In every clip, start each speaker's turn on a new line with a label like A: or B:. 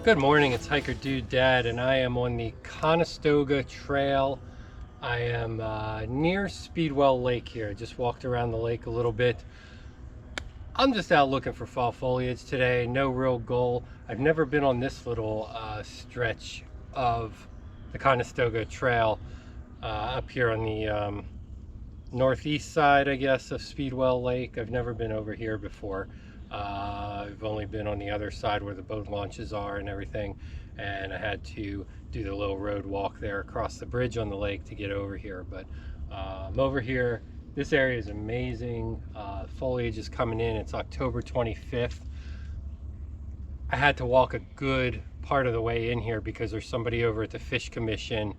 A: Good morning, it's Hiker Dude Dad, and I am on the Conestoga Trail. I am near Speedwell Lake here. I just walked around the lake a little bit. I'm just out looking for fall foliage today, no real goal. I've never been on this little stretch of the Conestoga Trail up here on the northeast side, I guess, of Speedwell Lake. I've never been over here before. I've only been on the other side where the boat launches are and everything, and I had to do the little road walk there across the bridge on the lake to get over here. But I'm over here. This area is amazing. Foliage is coming in. It's October 25th. I had to walk a good part of the way in here because there's somebody over at the Fish Commission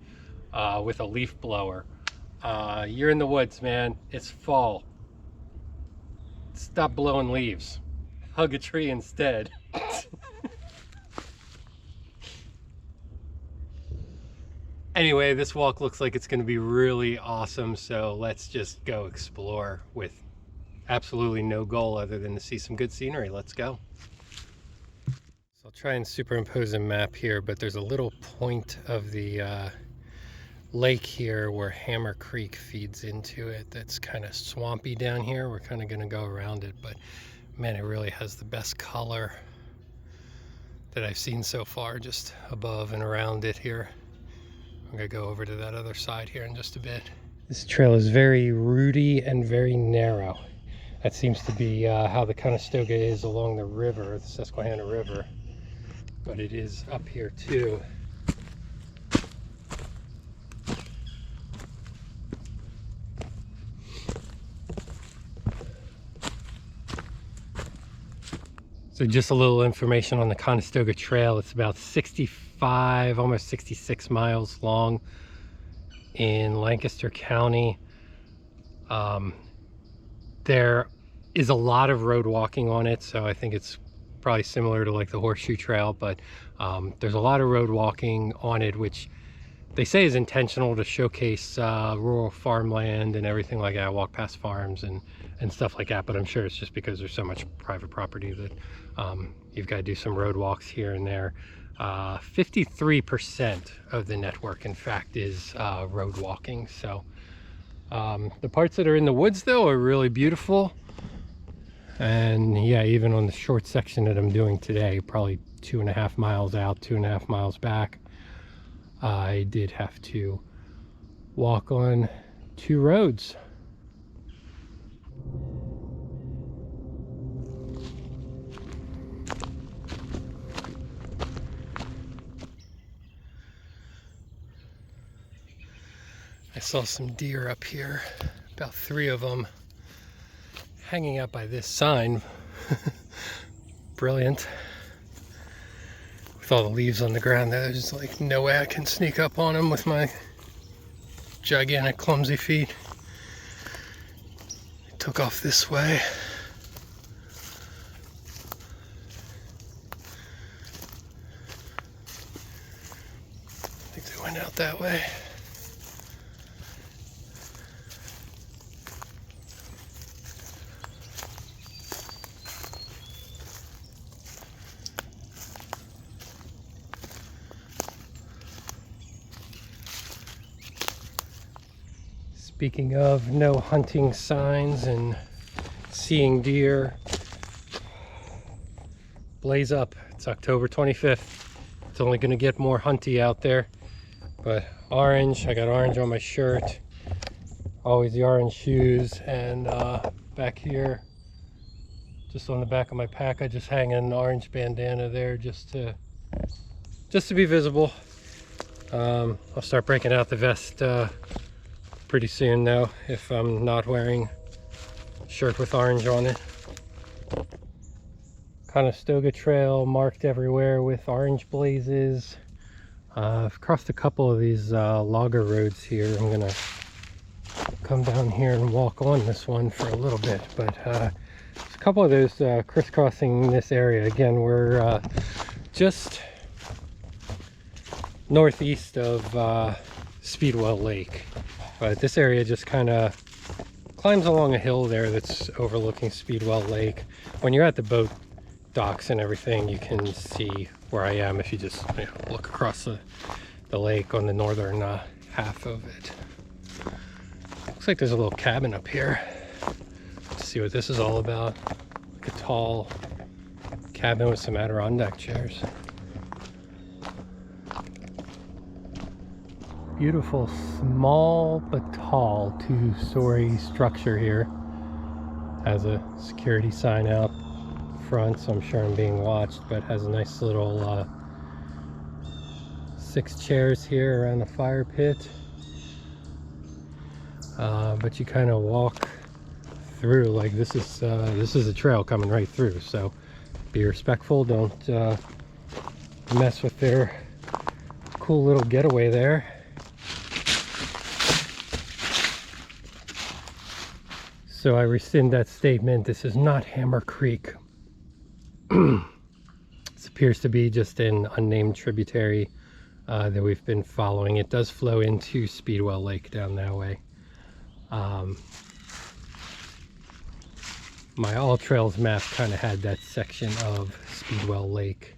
A: with a leaf blower. You're in the woods, man. It's fall. Stop blowing leaves. Hug a tree instead. Anyway, this walk looks like it's going to be really awesome, so let's just go explore with absolutely no goal other than to see some good scenery. Let's go. So I'll try and superimpose a map here, but there's a little point of the lake here where Hammer Creek feeds into it that's kind of swampy down here. We're kind of going to go around it, but man, it really has the best color that I've seen so far, just above and around it here. I'm going to go over to that other side here in just a bit. This trail is very rooty and very narrow. That seems to be how the Conestoga is along the river, the Susquehanna River, but it is up here too. So just a little information on the Conestoga Trail. It's about 65, almost 66 miles long in Lancaster County. There is a lot of road walking on it, so I think it's probably similar to like the Horseshoe Trail, but there's a lot of road walking on it, which they say is intentional to showcase rural farmland and everything like that, walk past farms and stuff like that. But I'm sure it's just because there's so much private property that you've got to do some road walks here and there. 53% of the network, in fact, is road walking. So the parts that are in the woods, though, are really beautiful. And yeah, even on the short section that I'm doing today, probably 2.5 miles out, 2.5 miles back, I did have to walk on 2 roads. I saw some deer up here, about 3 of them, hanging out by this sign. Brilliant. With all the leaves on the ground, there's like no way I can sneak up on them with my gigantic clumsy feet. They took off this way. I think they went out that way. Speaking of no hunting signs and seeing deer, blaze up. It's October 25th. It's only going to get more hunty out there. But orange, I got orange on my shirt. Always the orange shoes. And back here, just on the back of my pack, I just hang an orange bandana there just to be visible. I'll start breaking out the vest pretty soon though, if I'm not wearing a shirt with orange on it. Conestoga Trail marked everywhere with orange blazes. I've crossed a couple of these logger roads here. I'm gonna come down here and walk on this one for a little bit, but there's a couple of those crisscrossing this area. Again, we're just northeast of Speedwell Lake. But this area just kind of climbs along a hill there that's overlooking Speedwell Lake. When you're at the boat docks and everything, you can see where I am if you just look across the lake on the northern half of it. Looks like there's a little cabin up here. Let's see what this is all about. Like a tall cabin with some Adirondack chairs. Beautiful, small but tall 2-story structure here. Has a security sign out front, so I'm sure I'm being watched, but has a nice little 6 chairs here around the fire pit. But you kind of walk through like this is a trail coming right through, so be respectful. Don't mess with their cool little getaway there. So I rescind that statement. This is not Hammer Creek. This appears to be just an unnamed tributary that we've been following. It does flow into Speedwell Lake down that way. My All Trails map kind of had that section of Speedwell Lake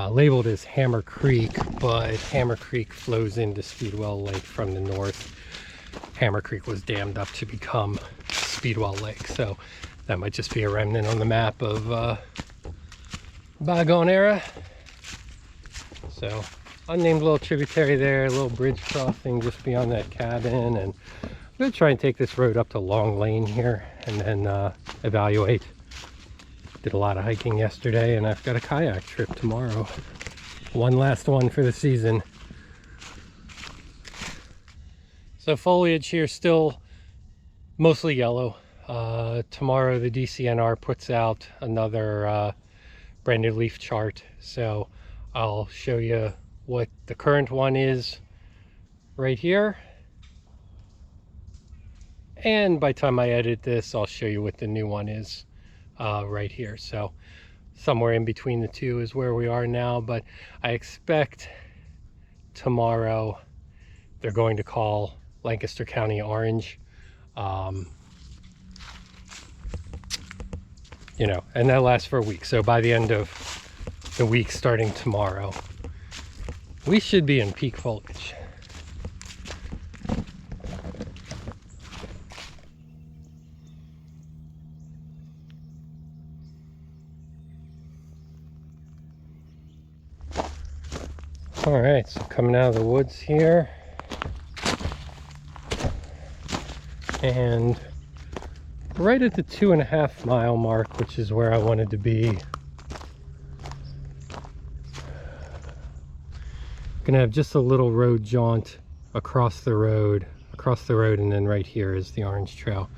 A: labeled as Hammer Creek, but Hammer Creek flows into Speedwell Lake from the north. Hammer Creek was dammed up to become Speedwell Lake, so that might just be a remnant on the map of bygone era. So unnamed little tributary there, a little bridge crossing just beyond that cabin, and I'm gonna try and take this road up to Long Lane here and then evaluate. Did a lot of hiking yesterday, and I've got a kayak trip tomorrow. One last one for the season. So foliage here still mostly yellow. Tomorrow the DCNR puts out another brand new leaf chart, so I'll show you what the current one is right here, and by the time I edit this I'll show you what the new one is right here. So somewhere in between the two is where we are now, but I expect tomorrow they're going to call Lancaster County orange. You know, and that lasts for a week. So by the end of the week starting tomorrow, we should be in peak foliage. All right, so coming out of the woods here, and right at the 2.5 mile mark, which is where I wanted to be. Gonna have just a little road jaunt across the road, and then right here is the Orange Trail.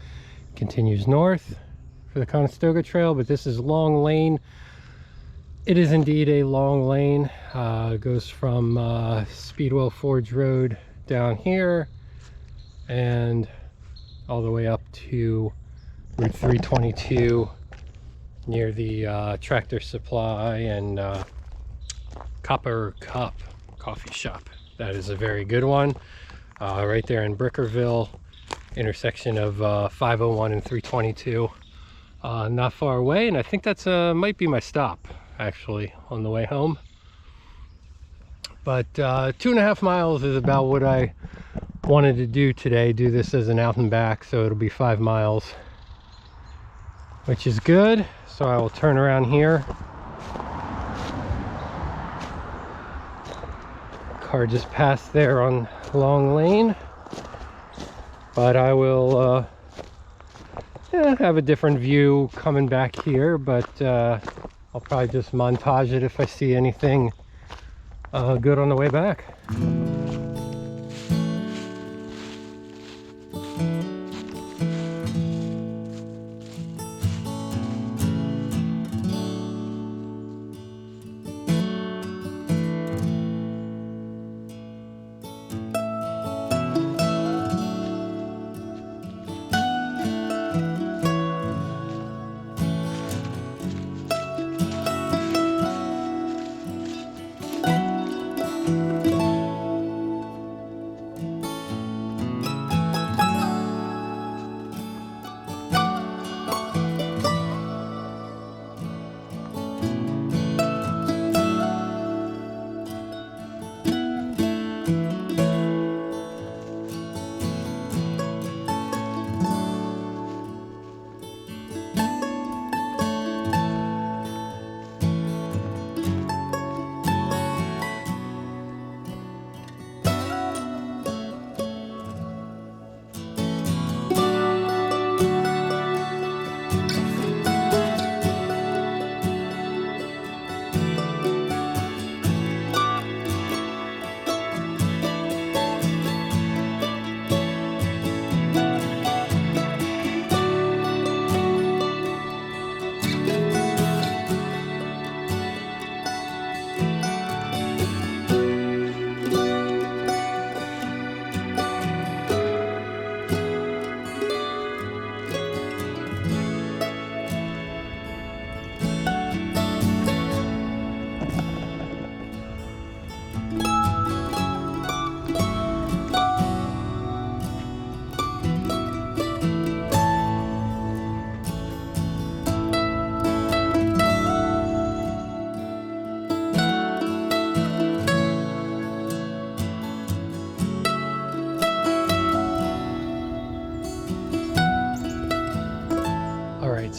A: Continues north for the Conestoga Trail, but this is Long Lane. It is indeed a long lane. It goes from Speedwell Forge Road down here and all the way up to Route 322 near the Tractor Supply and Copper Cup coffee shop. That is a very good one. Right there in Brickerville, intersection of 501 and 322. Not far away, and I think that's might be my stop actually on the way home. But 2.5 miles is about what I wanted to do today. Do this as an out and back, so it'll be 5 miles, which is good. So I will turn around here. Car just passed there on Long Lane, but I will have a different view coming back here, but I'll probably just montage it if I see anything good on the way back.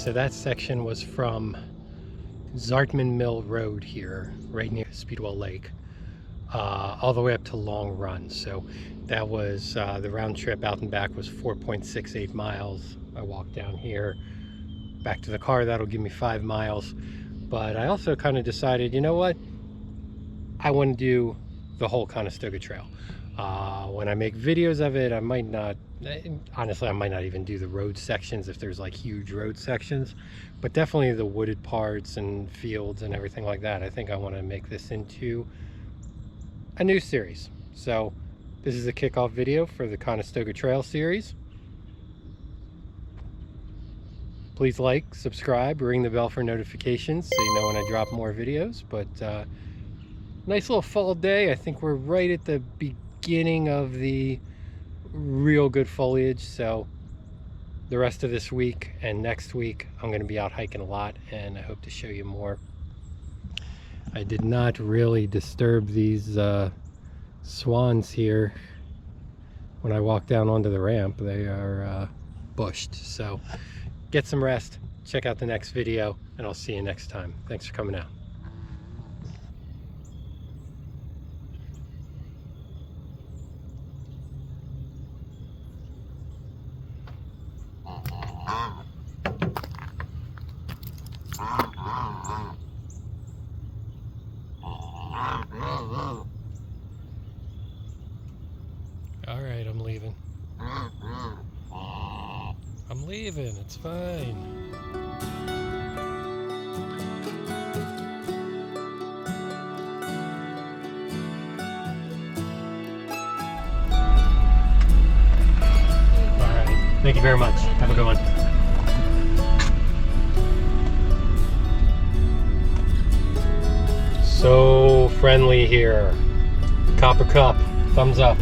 A: so that section was from Zartman Mill Road here, right near Speedwell Lake, all the way up to Long Run. So that was the round trip out and back was 4.68 miles. I walked down here back to the car, that'll give me 5 miles. But I also kind of decided, you know what, I want to do the whole Conestoga Trail. When I make videos of it, I might not, honestly, I might not even do the road sections if there's like huge road sections, but definitely the wooded parts and fields and everything like that. I think I want to make this into a new series. So this is a kickoff video for the Conestoga Trail series. Please like, subscribe, ring the bell for notifications so you know when I drop more videos. But nice little fall day. I think we're right at the beginning of the real good foliage. So the rest of this week and next week I'm going to be out hiking a lot, and I hope to show you more. I did not really disturb these swans here when I walked down onto the ramp. They are bushed. So get some rest, check out the next video, and I'll see you next time. Thanks for coming out. All right, I'm leaving. I'm leaving, it's fine. All right, thank you very much. Have a good one. So friendly here. Copper Cup, thumbs up.